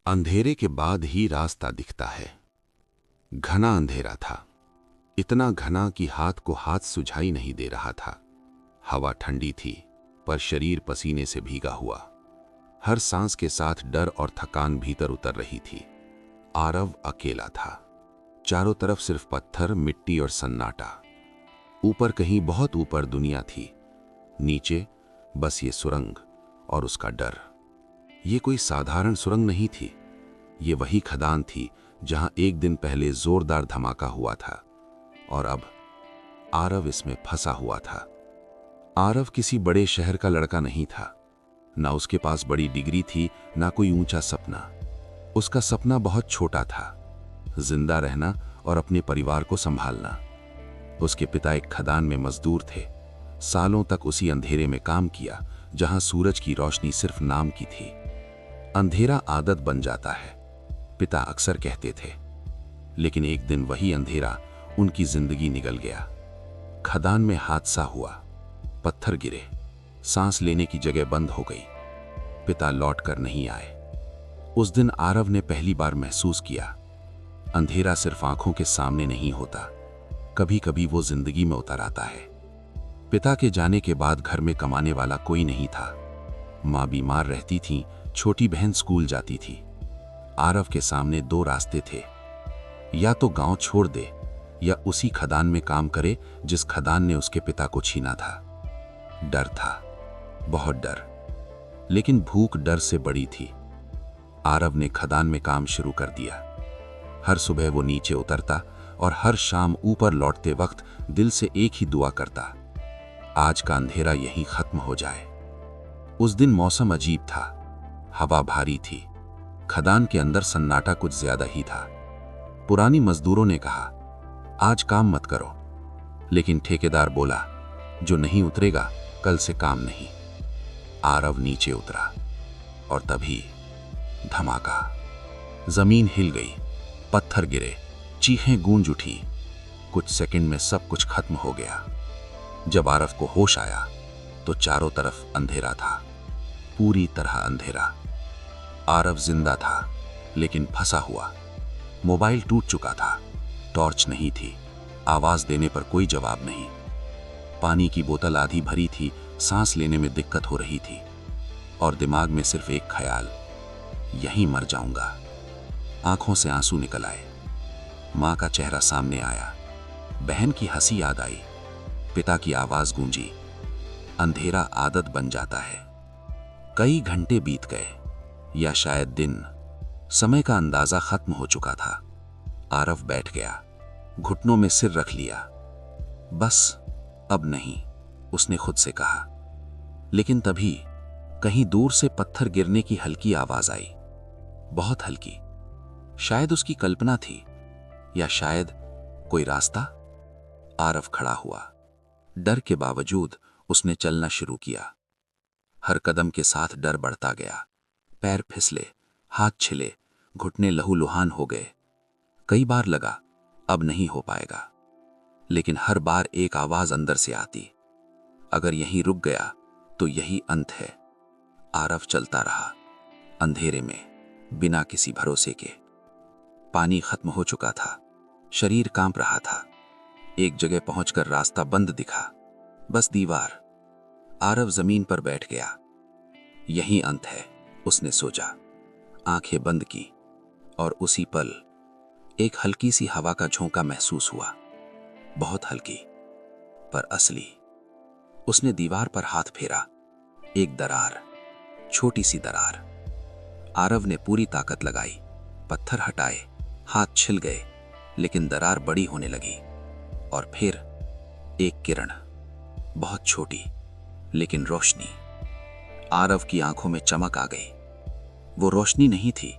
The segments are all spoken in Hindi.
अंधेरे के बाद ही रास्ता दिखता है। घना अंधेरा था, इतना घना कि हाथ को हाथ सुझाई नहीं दे रहा था। हवा ठंडी थी, पर शरीर पसीने से भीगा हुआ। हर सांस के साथ डर और थकान भीतर उतर रही थी। आरव अकेला था। चारों तरफ सिर्फ पत्थर, मिट्टी और सन्नाटा। ऊपर कहीं बहुत ऊपर दुनिया थी, नीचे बस ये सुरंग और उसका डर। ये कोई साधारण सुरंग नहीं थी, ये वही खदान थी जहां एक दिन पहले जोरदार धमाका हुआ था, और अब आरव इसमें फंसा हुआ था। आरव किसी बड़े शहर का लड़का नहीं था, ना उसके पास बड़ी डिग्री थी, ना कोई ऊंचा सपना। उसका सपना बहुत छोटा था, जिंदा रहना और अपने परिवार को संभालना। उसके पिता एक खदान में मजदूर थे। सालों तक उसी अंधेरे में काम किया जहां सूरज की रोशनी सिर्फ नाम की थी। अंधेरा आदत बन जाता है, पिता अक्सर कहते थे। लेकिन एक दिन वही अंधेरा उनकी जिंदगी निगल गया। खदान में हादसा हुआ, पत्थर गिरे, सांस लेने की जगह बंद हो गई। पिता लौट कर नहीं आए। उस दिन आरव ने पहली बार महसूस किया, अंधेरा सिर्फ आंखों के सामने नहीं होता, कभी कभी वो जिंदगी में उतर आता है। पिता के जाने के बाद घर में कमाने वाला कोई नहीं था। माँ बीमार रहती थी, छोटी बहन स्कूल जाती थी। आरव के सामने दो रास्ते थे, या तो गांव छोड़ दे या उसी खदान में काम करे जिस खदान ने उसके पिता को छीना था। डर था, बहुत डर, लेकिन भूख डर से बड़ी थी। आरव ने खदान में काम शुरू कर दिया। हर सुबह वो नीचे उतरता और हर शाम ऊपर लौटते वक्त दिल से एक ही दुआ करता, आज का अंधेरा यहीं खत्म हो जाए। उस दिन मौसम अजीब था, हवा भारी थी, खदान के अंदर सन्नाटा कुछ ज्यादा ही था। पुरानी मजदूरों ने कहा, आज काम मत करो, लेकिन ठेकेदार बोला, जो नहीं उतरेगा कल से काम नहीं। आरव नीचे उतरा और तभी धमाका। जमीन हिल गई, पत्थर गिरे, चीखें गूंज उठी। कुछ सेकंड में सब कुछ खत्म हो गया। जब आरव को होश आया तो चारों तरफ अंधेरा था, पूरी तरह अंधेरा। आरव जिंदा था, लेकिन फंसा हुआ। मोबाइल टूट चुका था, टॉर्च नहीं थी, आवाज देने पर कोई जवाब नहीं। पानी की बोतल आधी भरी थी, सांस लेने में दिक्कत हो रही थी, और दिमाग में सिर्फ एक ख्याल, यहीं मर जाऊंगा। आंखों से आंसू निकल आए। मां का चेहरा सामने आया, बहन की हंसी याद आई, पिता की आवाज गूंजी। अंधेरा आदत बन जाता है। कई घंटे बीत गए, या शायद दिन। समय का अंदाजा खत्म हो चुका था। आरव बैठ गया, घुटनों में सिर रख लिया। बस अब नहीं, उसने खुद से कहा। लेकिन तभी कहीं दूर से पत्थर गिरने की हल्की आवाज आई, बहुत हल्की। शायद उसकी कल्पना थी, या शायद कोई रास्ता। आरव खड़ा हुआ। डर के बावजूद उसने चलना शुरू किया। हर कदम के साथ डर बढ़ता गया। पैर फिसले, हाथ छिले, घुटने लहूलुहान हो गए। कई बार लगा अब नहीं हो पाएगा, लेकिन हर बार एक आवाज अंदर से आती, अगर यहीं रुक गया तो यही अंत है। आरव चलता रहा, अंधेरे में, बिना किसी भरोसे के। पानी खत्म हो चुका था, शरीर कांप रहा था। एक जगह पहुंचकर रास्ता बंद दिखा, बस दीवार। आरव जमीन पर बैठ गया। यही अंत है, उसने सोचा। आंखें बंद की, और उसी पल एक हल्की सी हवा का झोंका महसूस हुआ, बहुत हल्की पर असली। उसने दीवार पर हाथ फेरा, एक दरार, छोटी सी दरार। आरव ने पूरी ताकत लगाई, पत्थर हटाए, हाथ छिल गए, लेकिन दरार बड़ी होने लगी। और फिर एक किरण, बहुत छोटी लेकिन रोशनी। आरव की आंखों में चमक आ गई। वो रोशनी नहीं थी,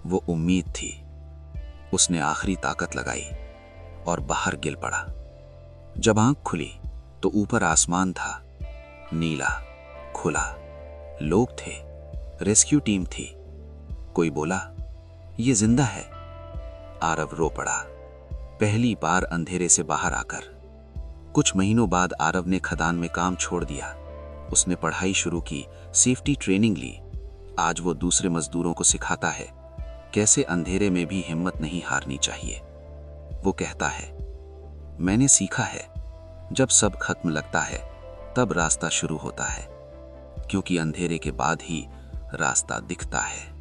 वो उम्मीद थी। उसने आखिरी ताकत लगाई और बाहर गिर पड़ा। जब आंख खुली तो ऊपर आसमान था, नीला, खुला। लोग थे, रेस्क्यू टीम थी। कोई बोला, ये जिंदा है। आरव रो पड़ा, पहली बार अंधेरे से बाहर आकर। कुछ महीनों बाद आरव ने खदान में काम छोड़ दिया। उसने पढ़ाई शुरू की, सेफ्टी ट्रेनिंग ली। आज वो दूसरे मजदूरों को सिखाता है, कैसे अंधेरे में भी हिम्मत नहीं हारनी चाहिए। वो कहता है, मैंने सीखा है, जब सब खत्म लगता है तब रास्ता शुरू होता है, क्योंकि अंधेरे के बाद ही रास्ता दिखता है।